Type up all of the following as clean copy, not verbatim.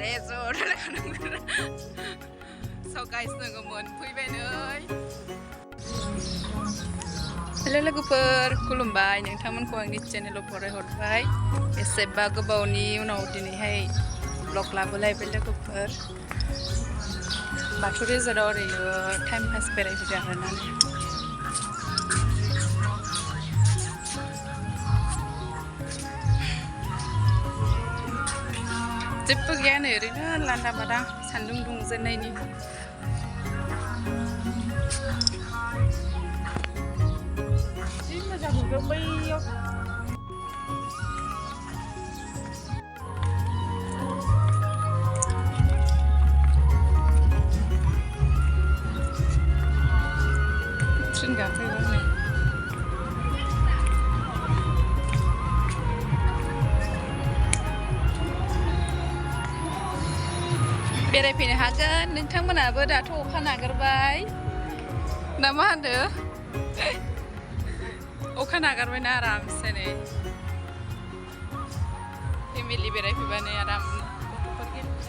resort so guys जोङो मोनफैबाय नै हेलो लोगोफोर खुलुमबाय नोंथांमोनखौ आंनि चेनेलाव फरायहरबाय बेसेबा गोबावनि उनाव दिनैहाय ब्लग लाबोलायबाय लोगोफोर बाथौ रिजर्टआव ओरैनो टाइम पास बेरायफैदों आरोना जेबो गैया नै ओरैनो लांदां फादां सान्दुं दुंजेननायनि जि मोजां नुदों बैयाव ट्रेन गाखोगोन नै बेरायफैनो हागोन नोंथांमोनाबो दाथ' अखा नागारबाय ना मा होनो अखा नागारबायना आरामसे नै फेमिलि बेरायफैबा नै आराम गथ'फोर गेलेनो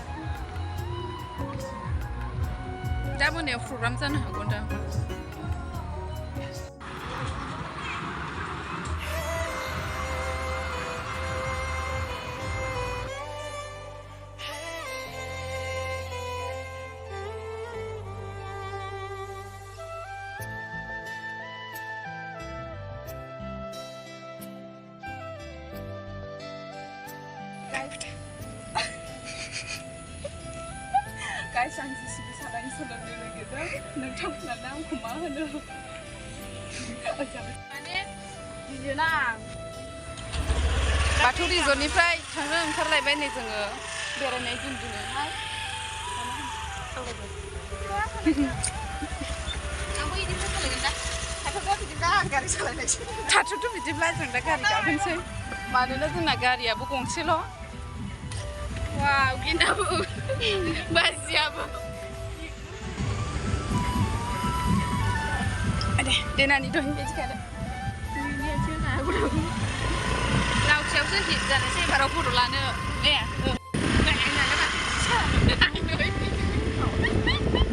दा मोनायाव प्रग्राम जानो हागौ दा guys आं जिसिबि सालायनो सोलोंनो नागिरदों नोंथांमोना दा आंखौ मा होनो माने बिदिना बाथौ रिजर्टनिफ्राय थांनो ओंखारलायबाय नै जोङो बेरायनाय दिन दिनैहाय आंबो बिदिनो सालायगोन दा थाथ'थ' बिदिब्ला आं गारि सालायनायसै थाथ'थ' बिदिब्ला जों दा गारि गाखोनोसै मानोना जोंना गारियाबो गंसेल' वाव गिनाबो बाजियाबो देनानि दहाय बिदि खारो लावथियावसो हिट जानोसै एबाराव फट' लानो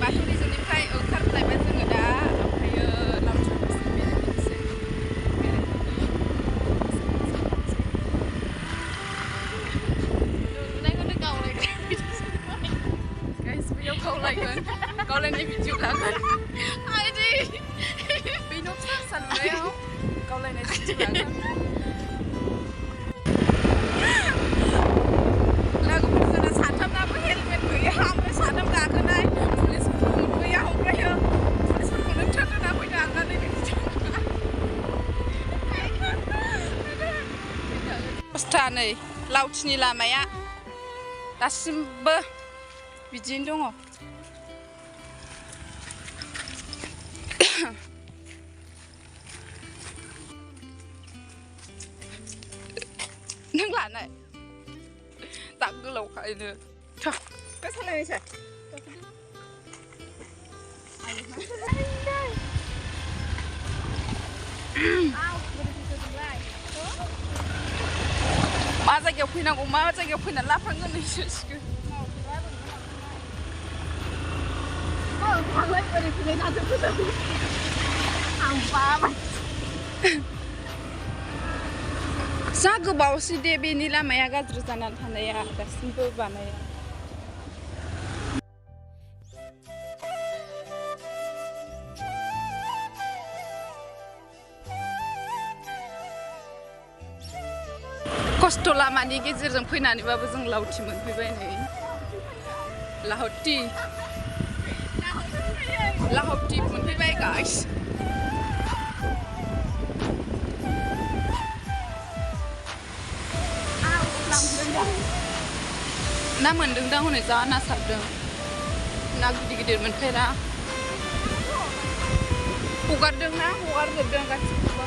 बाथौ रिजर्टनिफ्राय ओंखारबोलायबाय जोङो दा ओमफ्रायो लावथियावसो बेरायनोसै गावलायनाय भिडिअ लागोन आइदि बे न' फिसा फिसा लुनायाव गावलायनाय भिडिअ लागोन लोगोफोर जोंना साथामनाबो हेलमेट गैया ओमफ्राय साथाम गाखोनाय पुलिसफोरखौ मोनबोया ओमफ्रायो पुलिसफोरखौनो थोना फैनो हानानै खस्था नै लावथिनि लामाया दासिमबो बिदिनो दङ नों लानाय दा गोलावखायनो थ' सालायनोसै मा जायगायाव फैनांगौ मा जायगायाव फैनानै लाफ्लांगोन नोंसोरसिगोन जा गोबावसै दे बेनि लामाया गाज्रि जानानै थानाया दासिमबो बानाया खस्थ' लामानि गेजेरजों फैनानैबाबो जों लावथि मोनफैबाय नै लाहौटि मोनफैबाय गाइस ना मोनदों दा हनै जा ना सारदों ना गिदिर गिदिर मोनफेरा हगारजोबदों गासिखौबो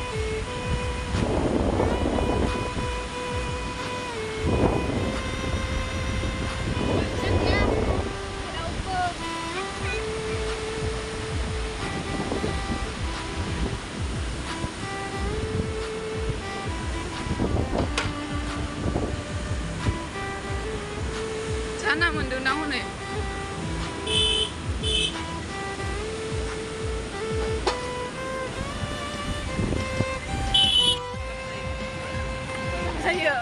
साना मोनदों ना हनै जायो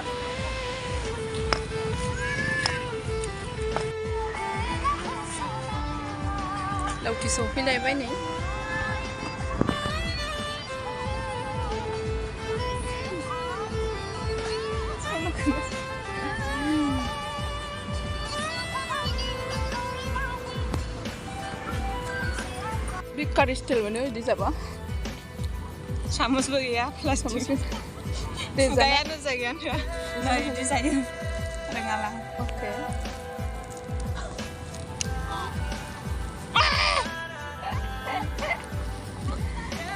लावथि सौफैलायबाय नै Bikar istil mana di siapa? Samus bagi ya, plastik. Gaya tu saya kan, dari desain rengalang. Oke.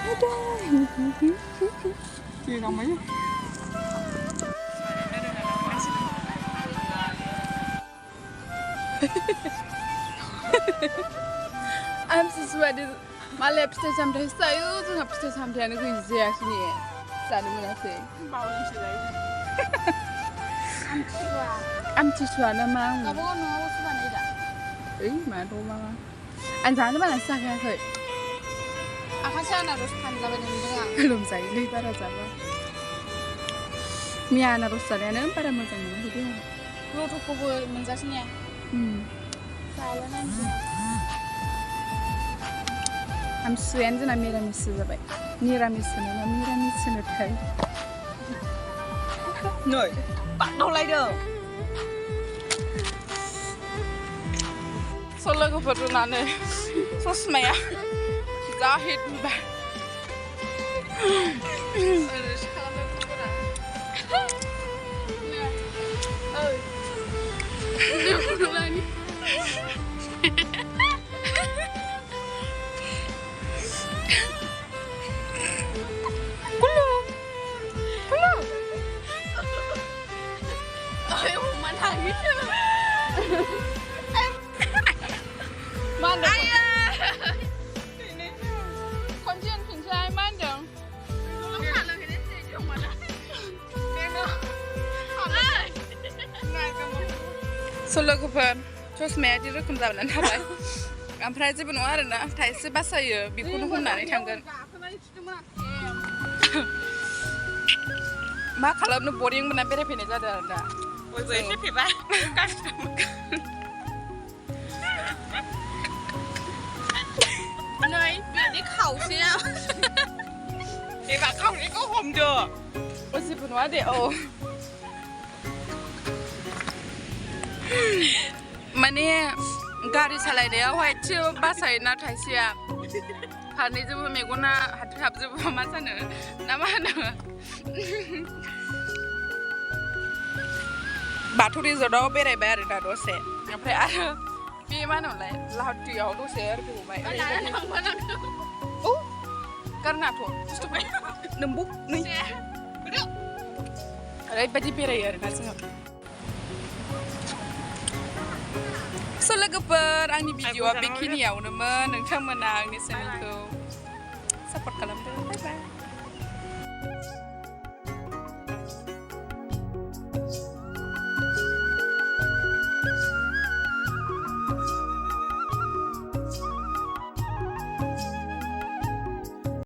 Ada. Ini namanya. Am sesuatu malah pasti sampai saya tu nggak pasti sampai anak kerja sini, sana mana sih? Bau ni sih. Am sesuatu nama. Kamu kan mau sesuatu ni dah? Mana rumah? Anjana mana sah kan sih? Aku sih harus handal benda ni kan? Belum saya ni pada siapa? Mia harus saya ni pada macam mana tu? Lu tu kau menjadi ni? Saya nanti. Am suyen tu nama miramis sahaja. Miramis ni thay. Nổi, bạn đâu lấy được? Soalnya kebetulan ni, sosmed ya, zahid bah. Mana? Konjen pincai mana? Soalnya kebetulan, sosmed di rekam zaman apa? Ampai je benar ada na, thai se bahasa ya, bikun hunna ni tanggan. Mak kalau nu boring benar Beraihwina jadi ada. Ôi giời, chết thì ba. Nơi bị đi khẩu xíu. Thì bà không thì có hồn được. Ôi xí buồn quá để ô. Mà nè, gari salai deh, awak cium basai na thai siap. Hari ni jumpa meguna hati hab jumpa masa ne, nama ne. Batwo Beraibai ada dosa. Apa ada? Pi mana mulai? Laohati Beraibai. Oh, karena tu. Nembuk ni. Lwgwpr ya, nasi ngap. So lwgwpr angni video bekini ya, unemen, nengthang menang ni channel ko support kalamdo. Bye bye.